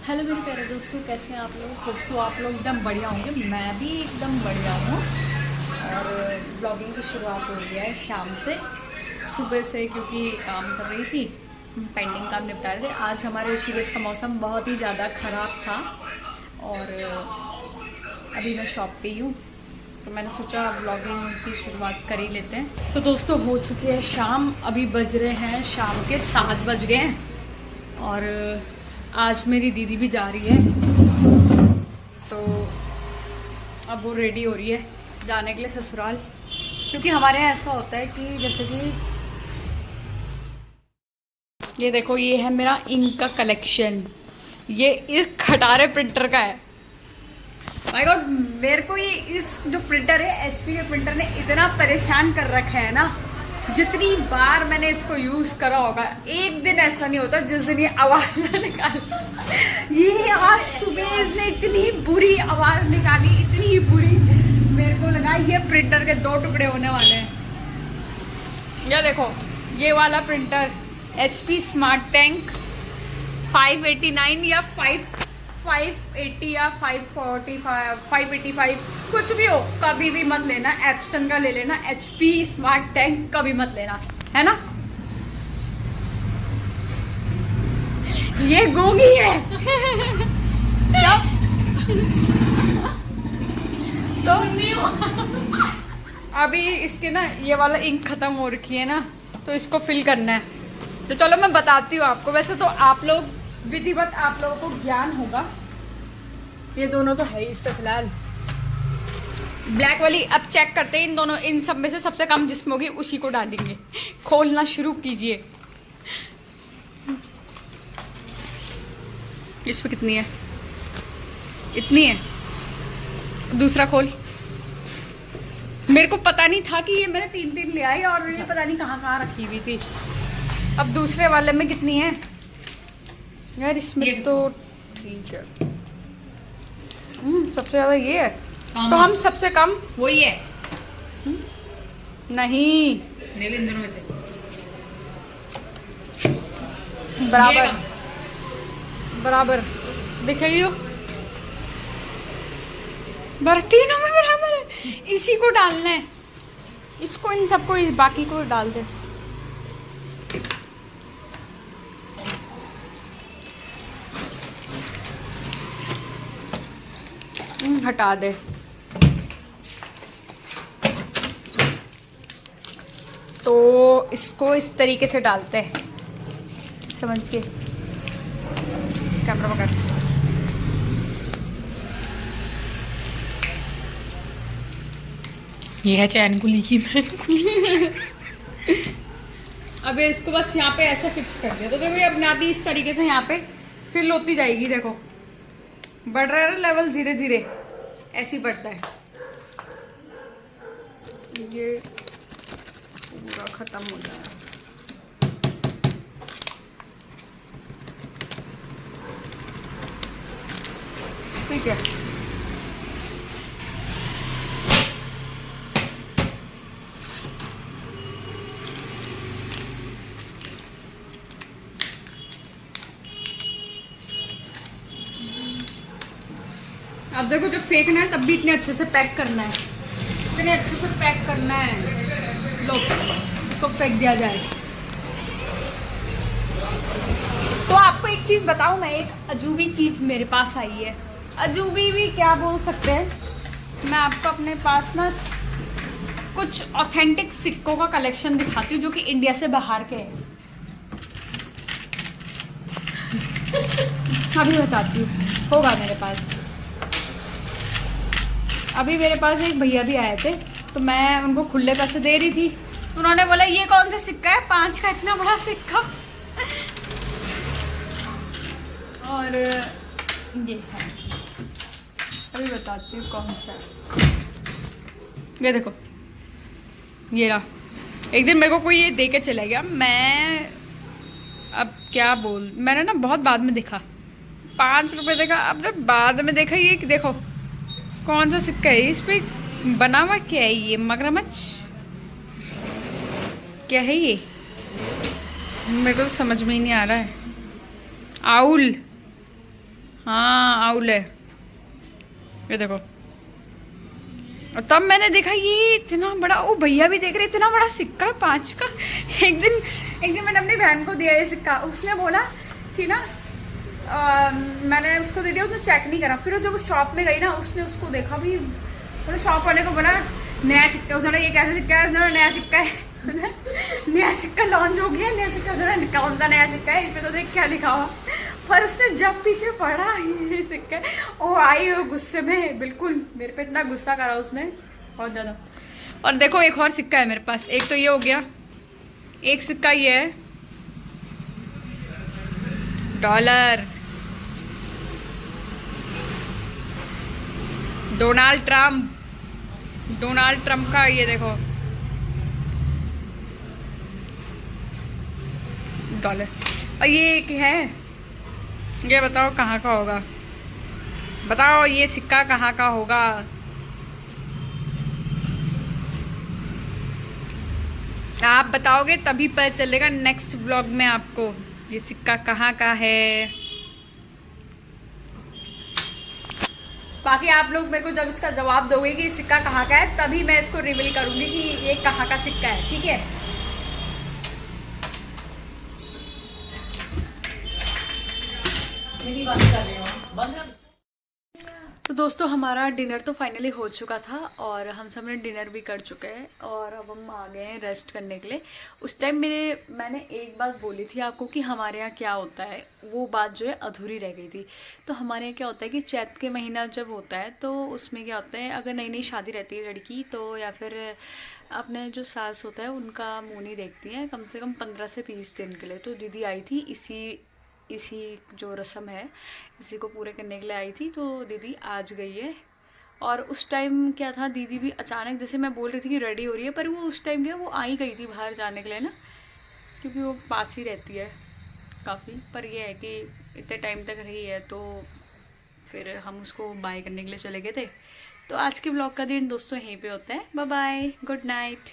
Hello मेरे प्यारे दोस्तों, कैसे हैं आप लोग। होप सो आप लोग एकदम बढ़िया होंगे। मैं भी एकदम बढ़िया हूँ। और ब्लॉगिंग की शुरुआत हो गया है शाम से, सुबह से, क्योंकि काम कर रही थी, पेंडिंग काम निपटा रहे थे। आज हमारे ऋषिकेश का मौसम बहुत ही ज़्यादा ख़राब था और अभी मैं शॉप पे ही हूँ, तो मैंने सोचा ब्लॉगिंग की शुरुआत कर ही लेते हैं। तो दोस्तों हो चुकी है शाम, अभी बज रहे हैं शाम के 7 बज गए हैं। और आज मेरी दीदी भी जा रही है, तो अब वो रेडी हो रही है जाने के लिए ससुराल। क्योंकि हमारे यहाँ ऐसा होता है कि जैसे कि ये देखो, ये है मेरा इंक का कलेक्शन। ये इस खटारे प्रिंटर का है। माय गॉड, मेरे को ये इस जो प्रिंटर है, एचपी के प्रिंटर ने इतना परेशान कर रखा है ना। जितनी बार मैंने इसको यूज करा होगा, एक दिन ऐसा नहीं होता जिस दिन ये आवाज ना निकाले। ये आज सुबह इसने इतनी बुरी आवाज निकाली, इतनी बुरी, मेरे को लगा ये प्रिंटर के 2 टुकड़े होने वाले हैं। ये देखो, ये वाला प्रिंटर HP स्मार्ट टैंक 589 या 580 या 545 585 कुछ भी हो, कभी भी मत लेना। एप्सन का ले लेना, HP स्मार्ट टैंक कभी मत लेना, है ना। ये गूंगी है। तो अभी इसके ना ये वाला इंक खत्म हो रखी है ना, तो इसको फिल करना है। तो चलो मैं बताती हूँ आपको। वैसे तो आप लोग विधिवत, आप लोगों को ज्ञान होगा। ये दोनों तो है ही इस पे फिलहाल। ब्लैक वाली अब चेक करते हैं, इन दोनों, इन सब में से सबसे कम जिसमें होगी उसी को डालेंगे। खोलना शुरू कीजिए। इसमें कितनी है? इतनी है। दूसरा खोल। मेरे को पता नहीं था कि ये मैंने 3 ले आई, और ये पता नहीं कहाँ कहाँ रखी हुई थी। अब दूसरे वाले में कितनी है यार? इसमें तो ठीक है। सबसे ज्यादा ये है, तो हम सबसे कम वही है। नहीं, इन दोनों में से बराबर बराबर दिख रही हो। तीनों में बराबर है। इसी को डालना है, इसको, इन सबको, इस बाकी को डाल दे। हटा दे। तो इसको इस तरीके से डालते हैं, समझ के। कैमरा पकड़। ये है चैन कुली की। अब इसको बस यहाँ पे ऐसे फिक्स कर दिया, तो देखो ये अपने आप ही इस तरीके से यहाँ पे फिल होती जाएगी। देखो बढ़ रहा है ना लेवल, धीरे धीरे ऐसे ही बढ़ता है। ये पूरा खत्म हो जाएगा। ठीक है। अब देखो, जब फेंकना है तब भी इतने अच्छे से पैक करना है, इतने अच्छे से पैक करना है। लो, इसको फेंक दिया जाए। तो आपको एक चीज़ बताऊं मैं, एक अजूबी चीज़ मेरे पास आई है। अजूबी भी क्या बोल सकते हैं। मैं आपको अपने पास ना कुछ ऑथेंटिक सिक्कों का कलेक्शन दिखाती हूँ, जो कि इंडिया से बाहर के हैं। अभी बताती हूँ, होगा मेरे पास। अभी मेरे पास एक भैया भी आए थे, तो मैं उनको खुले पैसे दे रही थी, तो उन्होंने बोला ये कौन सा सिक्का है, 5 का इतना बड़ा सिक्का। और ये है, अभी बताती हूँ कौन सा। ये देखो, ये रहा। एक दिन मेरे को कोई ये दे के चला गया, मैं अब क्या बोल, मैंने ना बहुत बाद में देखा, 5 रुपए देखा। अब बाद में देखा, ये देखो कौन सा सिक्का है, इस पे बना हुआ क्या है? ये मगरमच्छ क्या है ये? मेरे को तो समझ में ही नहीं आ रहा है। आउल, हाँ आउल है, ये देखो। और तब मैंने देखा ये इतना बड़ा, ओ भैया भी देख रहे इतना बड़ा सिक्का 5 का। एक दिन मैंने अपनी बहन को दिया ये सिक्का, उसने बोला कि ना मैंने उसको दे दिया, उसने चेक नहीं करा। फिर वो जब शॉप में गई ना, उसने उसको देखा भी, उसने शॉप वाले को बोला नया सिक्का, उसने ये कैसे सिक्का है, उसने नया सिक्का है। नया सिक्का लॉन्च हो गया, नया सिक्का, कौन सा नया सिक्का है, इसमें तो देख क्या लिखा हुआ। पर उसने जब पीछे पढ़ा ये सिक्का, वो आई वो गुस्से में, बिल्कुल मेरे पे इतना गुस्सा करा उसने, बहुत ज़्यादा। और देखो एक और सिक्का है मेरे पास, एक तो ये हो गया, एक सिक्का ये है $, डोनाल्ड ट्रम्प का, ये देखो $। और ये एक है, ये बताओ कहाँ का होगा, बताओ ये सिक्का कहाँ का होगा। आप बताओगे तभी पता चलेगा नेक्स्ट व्लॉग में आपको ये सिक्का कहाँ का है। बाकी आप लोग मेरे को जब इसका जवाब दोगे कि सिक्का कहाँ का है, तभी मैं इसको रिवील करूंगी कि ये कहाँ का सिक्का है, ठीक है। तो दोस्तों हमारा डिनर तो फाइनली हो चुका था और हम सब ने डिनर भी कर चुके हैं और अब हम आ गए हैं रेस्ट करने के लिए। उस टाइम मैंने एक बात बोली थी आपको कि हमारे यहाँ क्या होता है, वो बात जो है अधूरी रह गई थी। तो हमारे यहाँ क्या होता है कि चैत के महीना जब होता है तो उसमें क्या होता है, अगर नई नई शादी रहती है लड़की तो, या फिर अपने जो सास होता है उनका मुँह नहीं देखती हैं कम से कम 15 से 20 दिन के लिए। तो दीदी आई थी इसी जो रस्म है इसी को पूरे करने के लिए आई थी, तो दीदी आज गई है। और उस टाइम क्या था, दीदी भी अचानक, जैसे मैं बोल रही थी कि रेडी हो रही है, पर वो उस टाइम क्या वो आ ही गई थी बाहर जाने के लिए ना, क्योंकि वो पास ही रहती है काफ़ी। पर ये है कि इतने टाइम तक रही है तो फिर हम उसको बाय करने के लिए चले गए थे। तो आज के ब्लॉग का दिन दोस्तों यहीं पे होता है। Bye bye, good night.